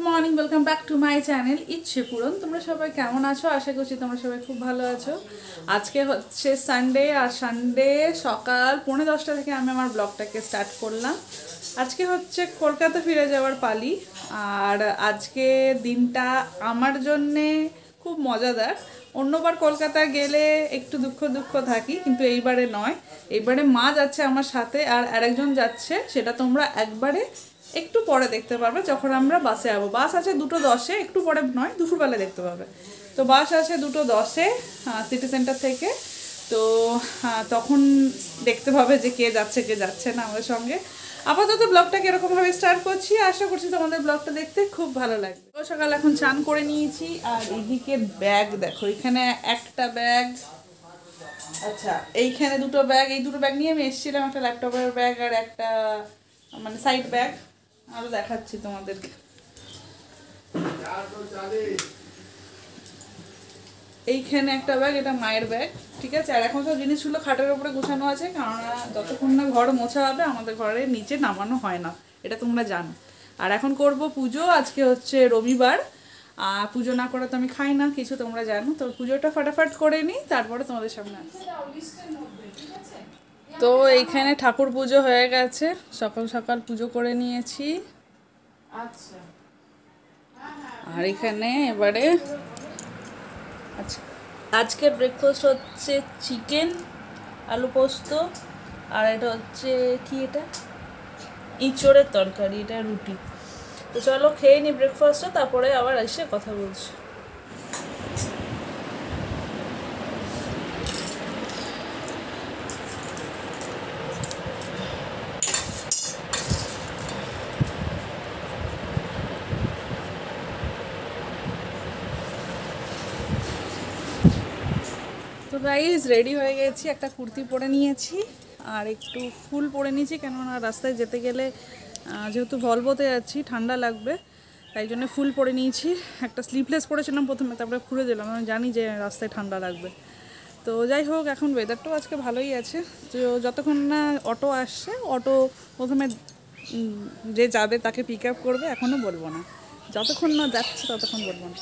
Morning, welcome back to my channel ইচ্ছে পূরণ। তোমরা সবাই কেমন আছো? আশা করছি তোমরা সবাই খুব ভালো আছো। আজকে হচ্ছে সানডে, আর সানডে সকাল 10:45 থেকে আমি আমার ব্লগটাকে স্টার্ট করলাম। আজকে হচ্ছে কলকাতা ফিরে যাওয়ার পালি, আর আজকে দিনটা আমার জন্যে খুব মজাদার। অন্যবার কলকাতা গেলে একটু দুঃখ থাকি, কিন্তু এইবারে নয়। এইবারে মা যাচ্ছে আমার সাথে, আর আরেকজন যাচ্ছে, সেটা তোমরা একবারে একটু পরে দেখতে পারবে যখন আমরা বাসে যাবো। বাস আছে 2:10, একটু পরে নয়, দুপুরবেলা দেখতে পাবে। তো বাস আছে 2:10 সিটি সেন্টার থেকে। তো তখন দেখতে পাবে যে কে যাচ্ছে কে যাচ্ছে না আমাদের সঙ্গে। আপাতত ব্লগটাকে এরকমভাবে স্টার্ট করছি, আশা করছি তোমাদের ব্লগটা দেখতে খুব ভালো লাগবে। তো সকাল এখন চান করে নিয়েছি, আর এদিকে ব্যাগ দেখো, এখানে একটা ব্যাগ, আচ্ছা এইখানে দুটো ব্যাগ, এই দুটো ব্যাগ নিয়ে আমি এসেছিলাম, একটা ল্যাপটপের ব্যাগ আর একটা মানে সাইড ব্যাগ। আরো দেখাচ্ছি তোমাদেরকে। এইখানে একটা ব্যাগ, এটা মায়ের ব্যাগ, ঠিক আছে। আর এখন সব জিনিসগুলো খাটের উপরে গোছানো আছে, কারণ যতক্ষণ না ঘর মোছা হবে আমাদের ঘরের নিচে নামানো হয় না, এটা তোমরা জানো। আর এখন করব পুজো, আজকে হচ্ছে রবিবার। পুজো না করে তো আমি খাই না কিছু, তোমরা জানো। তো পুজোটা ফাটাফাট করে নিই, তারপরে তোমাদের সামনে আসি। তো এইখানে ঠাকুর পুজো হয়ে গেছে, সকাল সকাল পুজো করে নিয়েছি। আচ্ছা, আর এখানে এবারে আজকের ব্রেকফাস্ট হচ্ছে চিকেন আলু পোস্ত, আর এটা হচ্ছে কি, এটা ইঁচড়ের তরকারি, এটা রুটি। তো চলো খেয়ে নি ব্রেকফাস্টটা, তারপরে আবার এসে কথা বলছি। তো গাইজ রেডি হয়ে গেছি, একটা কুর্তি পরে নিয়েছি আর একটু ফুল পরে নিয়েছি, কেননা রাস্তায় যেতে গেলে যেহেতু ভলভোতে যাচ্ছি ঠান্ডা লাগবে, তাই জন্য ফুল পরে নিয়েছি। একটা স্লিভলেস পরেছিলাম প্রথমে, তারপরে খুলে দিলাম, আমি জানি যে রাস্তায় ঠান্ডা লাগবে। তো যাই হোক, এখন ওয়েদারটাও আজকে ভালোই আছে। তো যতক্ষণ না অটো আসছে, অটো প্রথমে যে যাবে তাকে পিক আপ করবে, এখনও বলবো না, যতক্ষণ না যাচ্ছে ততক্ষণ বলবো না।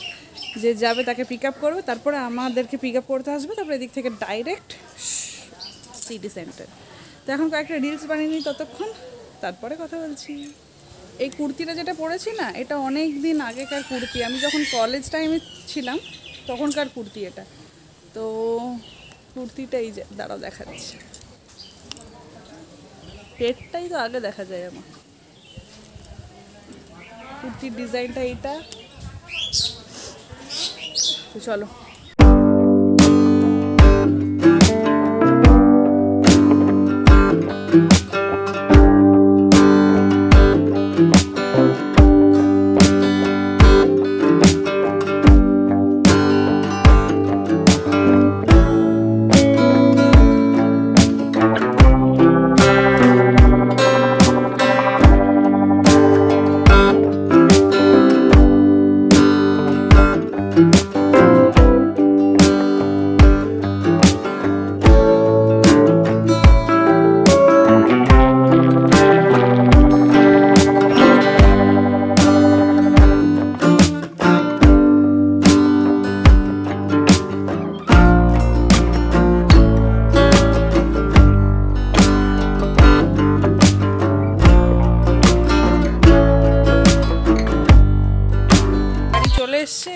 যে যাবে তাকে পিক আপ করবে, তারপরে আমাদেরকে পিক আপ করতে আসবে, তারপরে এদিক থেকে ডাইরেক্ট সিটি সেন্টার। তো এখন কয়েকটা রিলস বানিয়ে নিই ততক্ষণ, তারপরে কথা বলছি। এই কুর্তিটা যেটা পরেছি না, এটা অনেক দিন আগেকার কুর্তি, আমি যখন কলেজ টাইমে ছিলাম তখনকার কুর্তি এটা। তো কুর্তিটা এই যে দাঁড়াও দেখাচ্ছি, পেটটাই তো আগে দেখা যায় আমার। কুর্তির ডিজাইনটা এইটা। তো চলো।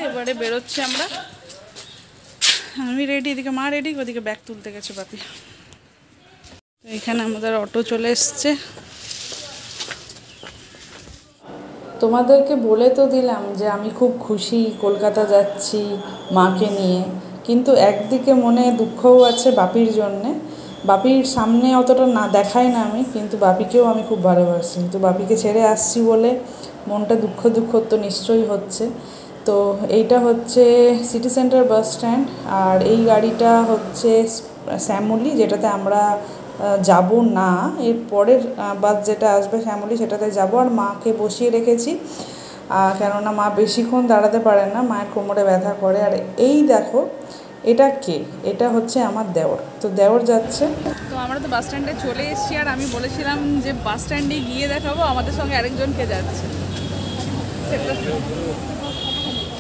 এবারে বেরোচ্ছি আমরা, আমি রেডি, এদিকে মা রেডি, ওদিকে ব্যাগ তুলতে গেছে বাপি। তো এখানে আমাদের অটো চলে এসছে। তোমাদেরকে বলে তো দিলাম যে আমি খুব খুশি কলকাতা যাচ্ছি মাকে নিয়ে, কিন্তু একদিকে মনে দুঃখও আছে বাপির জন্যে। বাপির সামনে অতটা না দেখাই না আমি, কিন্তু বাপিকেও আমি খুব ভালোবাসি। তো বাপিকে ছেড়ে আসছি বলে মনটা দুঃখ তো নিশ্চয়ই হচ্ছে। তো এইটা হচ্ছে সিটি সেন্টার বাস স্ট্যান্ড, আর এই গাড়িটা হচ্ছে শ্যামলী, যেটাতে আমরা যাব না, এর পরের বাস যেটা আসবে শ্যামলী সেটাতে যাব। আর মাকে বসিয়ে রেখেছি, কেননা মা বেশিক্ষণ দাঁড়াতে পারে না, মায়ের কোমরে ব্যথা করে। আর এই দেখো এটা কে, এটা হচ্ছে আমার দেওর। তো দেওর যাচ্ছে। তো আমরা তো বাস স্ট্যান্ডে চলে এসেছি, আর আমি বলেছিলাম যে বাস স্ট্যান্ডে গিয়ে দেখাবো আমাদের সঙ্গে আরেকজনকে যাচ্ছে, সেটা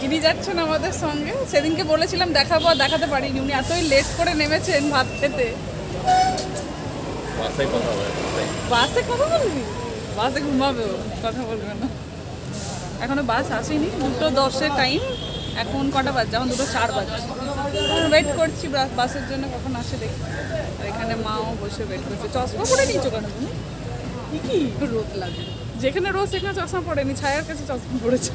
ইনি যাচ্ছেন আমাদের সঙ্গে। সেদিনকে বলেছিলাম দেখাবো, আর দেখাতে পারিনি। উনি এতই লেট করে নেমেছেন ভাত খেতে। বাসে কথা বলবি? বাসে ঘুমাবে, কথা বলবে না। এখনো বাস আসেনি, 2:10-এর টাইম। এখন কটা বাজছে? এখন 2:04 বাজছে। ওয়েট করছি বাসের জন্য, কখন আসে দেখি। আর এখানে মাও বসে ওয়েট করছে। চশমা পরে নিয়েছো কেন তুমি? কি রোদ লাগে? যেখানে রোদ সেখানে চশমা পড়েনি, ছায়ার কাছে চশমা পড়েছে।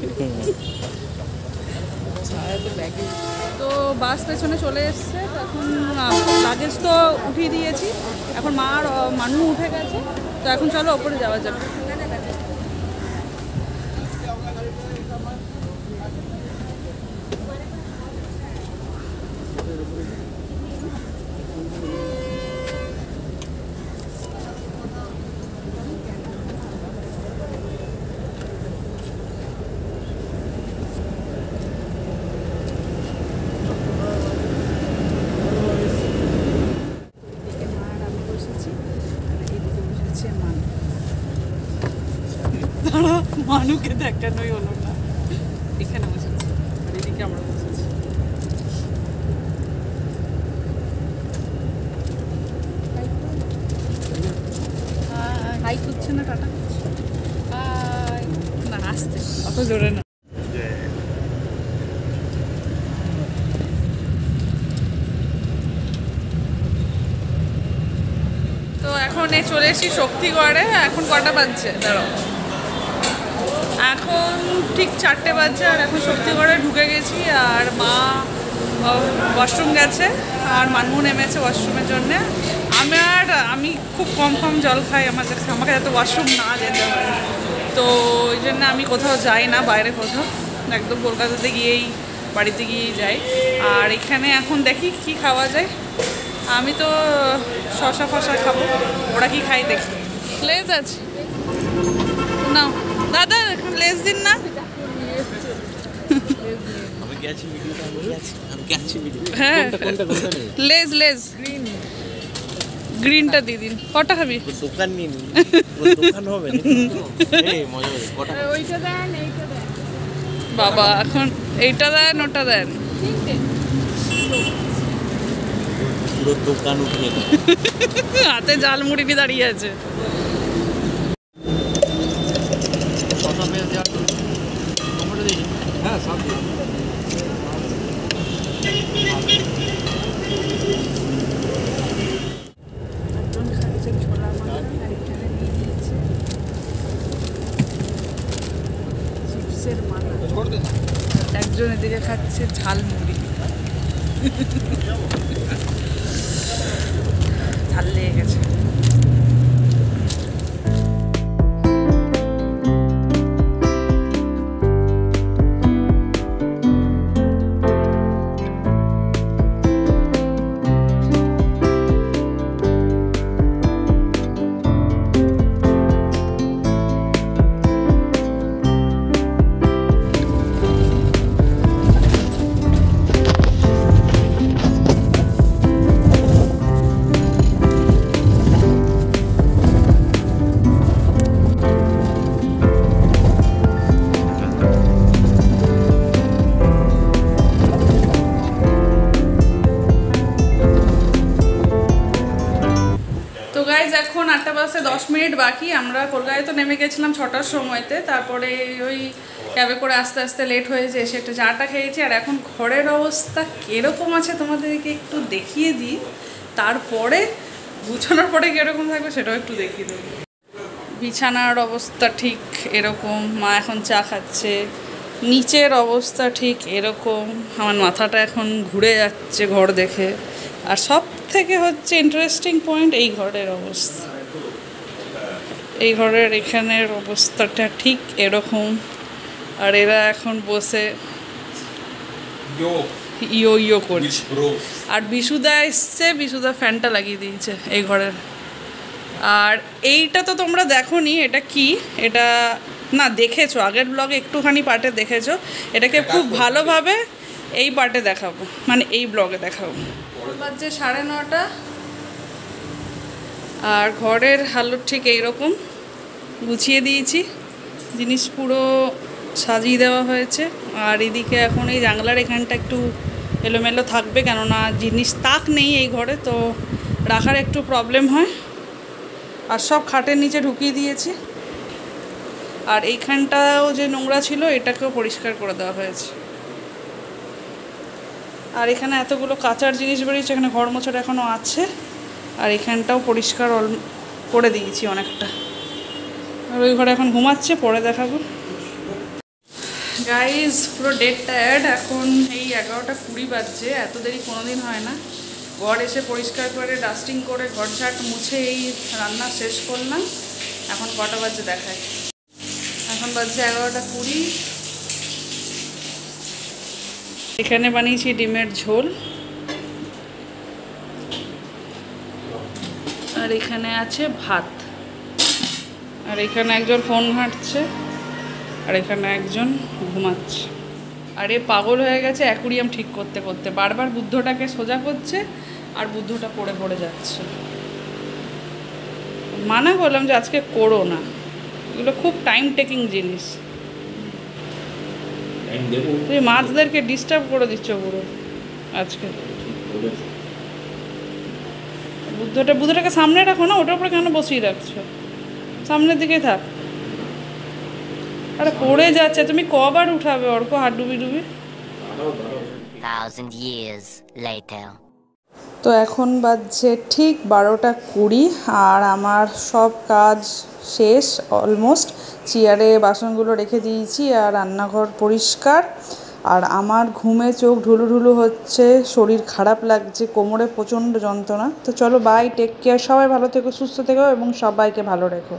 তো বাস পেছনে চলে এসছে। এখন লাগেজ তো উঠিয়ে দিয়েছি। এখন মা আর মানু উঠে গেছে। তো এখন চলো ওপরে যাওয়া যাবে। মানুকে দেখানোই হলো না। এখানে বসেছি, আর এদিকে আমরা বসেছি। হাই করছে না, টাটা করছে। না আসতে অত জোরে না। তো এখন চলে এসেছি শক্তিগড়ে। এখন কটা বাজছে দাঁড়াও, এখন ঠিক 4টে বাজছে। আর এখন শক্তিগড়ে ঢুকে গেছি। আর মা ওয়াশরুম গেছে, আর মানমু নেমেছে ওয়াশরুমের জন্যে। আমি খুব কম জল খাই। আমাকে যাতে ওয়াশরুম না যেতে হয়, তো ওই জন্য আমি কোথাও যাই না, বাইরে কোথাও। একদম কলকাতাতে গিয়েই, বাড়িতে গিয়েই যাই। আর এখানে এখন দেখি কি খাওয়া যায়। আমি তো শশা ফশা খাবো, ওরা কি খাই দেখি। লেজ আছে না দাদা? লেজ দিন না। হ্যাঁ লেজ গ্রিনটা দিয়ে দিন। কটা খাবি? দোকান নিন, দোকান হবে বাবা। এখন এইটা দেন, ওটা দেন, পুরো দোকান উঠিয়ে হাতে জালমুড়ি নিয়ে দাঁড়িয়ে আছে। হ্যাঁ সব একজন এদিকে খাচ্ছে ঝালমুড়ি। ঝাল লেগে গেছে। এখন 8টা বাজতে 10 মিনিট বাকি। আমরা কলকাতায় তো নেমে গেছিলাম 6টার সময়তে। তারপরে ওই ক্যাবে করে আস্তে আস্তে লেট হয়েছে, এসে একটা চাটা খেয়েছি। আর এখন ঘরের অবস্থা কীরকম আছে তোমাদেরকে একটু দেখিয়ে দিই, তারপরে গুছানোর পরে কীরকম থাকবে সেটাও একটু দেখিয়ে দেবো। বিছানার অবস্থা ঠিক এরকম, মা এখন চা খাচ্ছে। নিচের অবস্থা ঠিক এরকম। আমার মাথাটা এখন ঘুরে যাচ্ছে ঘর দেখে। আর সব থেকে হচ্ছে ইন্টারেস্টিং পয়েন্ট এই ঘরের অবস্থা। এই ঘরের এখানের অবস্থাটা ঠিক এরকম। আর এরা এখন বসে ইয়ো করছে। আর বিশুদা এসছে, বিশুদা ফ্যানটা লাগিয়ে দিয়েছে এই ঘরের। আর এইটা তো তোমরা দেখোনি, এটা কি, এটা না দেখেছো আগের ব্লগে একটুখানি পার্টে দেখেছো। এটাকে খুব ভালোভাবে এই পার্টে দেখাবো, মানে এই ব্লগে দেখাবো। বাজছে 9:30। আর ঘরের হালত ঠিক এইরকম গুছিয়ে দিয়েছি। জিনিস পুরো সাজিয়ে দেওয়া হয়েছে। আর এদিকে এখন এই জানলার এখানটা একটু এলোমেলো থাকবে, কেননা জিনিস তাক নেই এই ঘরে, তো রাখার একটু প্রবলেম হয়। আর সব খাটের নিচে ঢুকিয়ে দিয়েছি। আর এইখানটাও যে নোংরা ছিল এটাকেও পরিষ্কার করে দেওয়া হয়েছে। আর এখানে এতগুলো কাচার জিনিস বেরিয়েছে, এখানে ঘর মোছাটা এখনও আছে। আর এখানটাও পরিষ্কার করে দিয়েছি অনেকটা। আর ওই ঘরে এখন ঘুমাচ্ছে, পরে দেখাবো। গাইজ পুরো ডেড টায়ার্ড, এখন এই 11:20 বাজছে। এত দেরি কোনোদিন হয় না। ঘর এসে পরিষ্কার করে ডাস্টিং করে ঘর ঝাট মুছে এই রান্না শেষ করলাম। এখন কটা বাজে দেখায়, এখন বাজছে 11:20। এখানে বানিয়েছি ডিমের ঝোল, আর এখানে আছে ভাত। আর এখানে একজন ফোন ঘাঁটছে, আর এখানে একজন ঘুমাচ্ছে। আর এ পাগল হয়ে গেছে অ্যাকুরিয়াম ঠিক করতে করতে, বারবার বুদ্ধটাকে সোজা করছে আর বুদ্ধটা পড়ে পড়ে যাচ্ছে। মানা করলাম যে আজকে করো না, এগুলো খুব টাইম টেকিং জিনিস। তুই মাছদেরকে ডিস্টার্ব করে দিচ্ছ পুরো আজকে। বুদ্ধটাকে সামনে রাখো না, ওটার উপরে কেন বসিয়ে রাখছো? সামনের দিকেই থাক। আরে পড়ে যাচ্ছে, তুমি কবার উঠাবে অর্ক হাত ডুবি ডুবি? 1000 years later. তো এখন বাজছে ঠিক 12:20, আর আমার সব কাজ শেষ অলমোস্ট। চেয়ারে বাসনগুলো রেখে দিয়েছি, আর রান্নাঘর পরিষ্কার। আর আমার ঘুমে চোখ ঢুলুঢুলু হচ্ছে, শরীর খারাপ লাগছে, কোমরে প্রচণ্ড যন্ত্রণা। তো চলো বাই, টেক কেয়ার, সবাই ভালো থেকো, সুস্থ থেকো এবং সবাইকে ভালো রেখো।